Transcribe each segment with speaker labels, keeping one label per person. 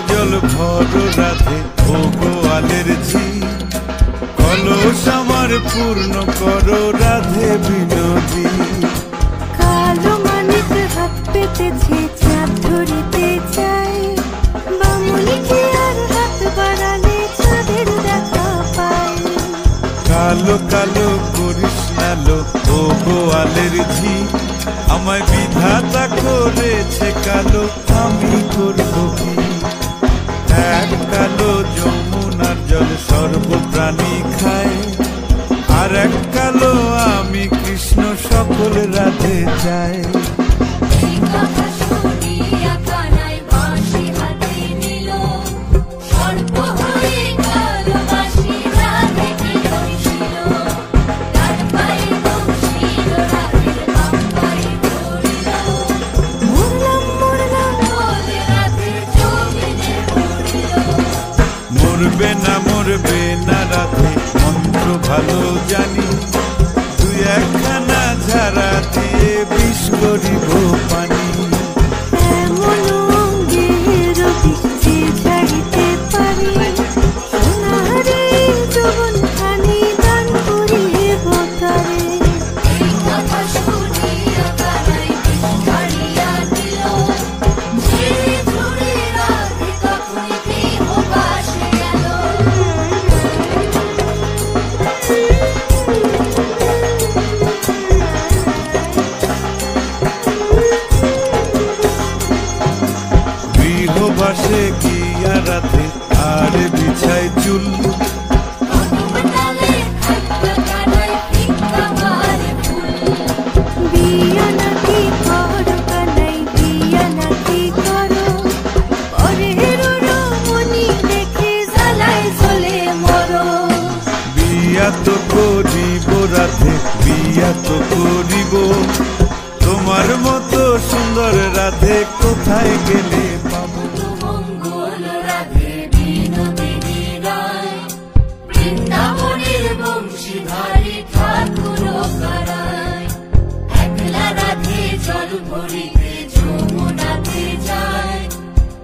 Speaker 1: জল ভরো রাধে ও গোয়ালের ঝি, কলস আমার পূর্ণ করো রাধে বিনোদী।
Speaker 2: কালো মানিক হাত পেতেছে চাঁদ ধরিতে চাই, বামুনিকে আর হাত বাড়ালে চাঁদের দেখা পাই।
Speaker 1: কালো কালো করিস নালো ও গোয়ালের ঝি, আমায় বিধাতা করেছে কালো, আমি করবো কি? এক কালো যমুনার জল সর্বপ্রাণী খায়, আর এক কালো আমি কৃষ্ণ সকল রাধে চাই। মরবে না রাধে মন্ত্র ভালো জানি, তুই একখানা ঝাড়া দিয়ে বিষ করিব পানি। গৃহবাসে গিয়া রাধে আর বিছায় চুল, বিয়া তো করিব রাধে বিয়া তো করিব, তোমার মতো সুন্দর রাধে কোথায় গেলে পাবো?
Speaker 3: বৃন্দাবনের বংশীধারী ঠাকুর কারায়, একলা রাধে জল ভরিতে যমুনাতে যায়,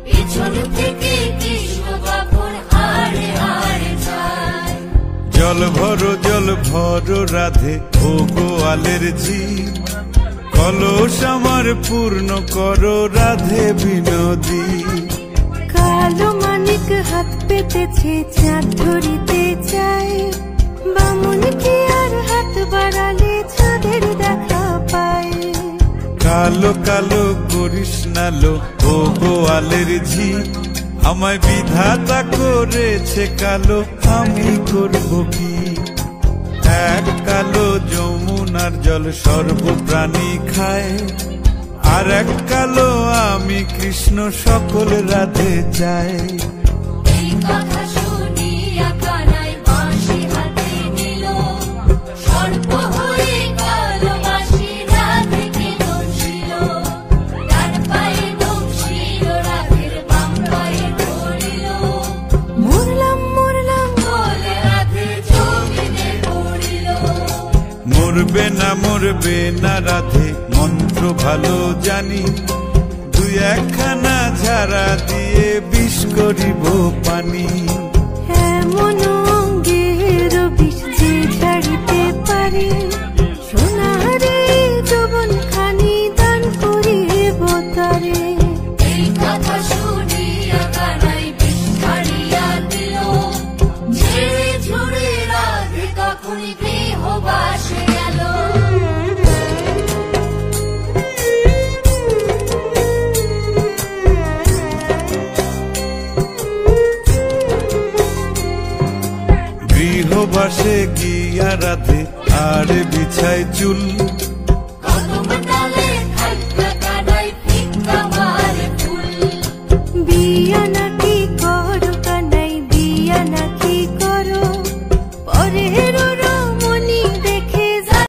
Speaker 3: পিছন থেকে কৃষ্ণ কখন হারে হারে যায়।
Speaker 1: জল ভরো রাধে ও গোয়ালের ঝি, কলস আমার পূর্ণ করো রাধে বিনোদী।
Speaker 2: কালো মানিক হাত পেতেছে চাঁদ ধরিতে চাই, বামুনিকে আর হাত বাড়ালে চাঁদের দেখা পাই।
Speaker 1: কালো কালো করিস নালো ও গোয়ালের ঝি, আমায় বিধাতা করেছে কালো, আমি করবো কি? এক কালো যমুনার জল সর্বপ্রাণী খায়, আর এক কালো আমি কৃষ্ণ সকল রাধে চাই।
Speaker 3: এই কথা শুনিয়া কানাই বাঁশি হাতে নিল, সর্প হয়ে কালো বাঁশি রাধেকে দংশিল, ডান পায়ে দংশিল রাধের বাম পায়ে ধরিল।
Speaker 2: মরলাম
Speaker 3: বলে রাধে জমিনে পড়িল।
Speaker 1: মরবে না রাধে মন্ত্র ভালো জানি, তুই একখানা ঝাড়া দিয়ে বিষ করিব পানি।
Speaker 2: এমন অঙ্গের বিষ যে ঝাড়িতে পারে, সোনারে যৌবন খানি দান করিব তারে।
Speaker 3: এই কথা শুনিয়া কানাই বিষ ছাড়িয়া দিল, ঝেড়ে ঝুড়ে রাধে কখনই গৃহবাসে গেল।
Speaker 1: গৃহবাসে গিয়া রাধে আর বিছায় চুল,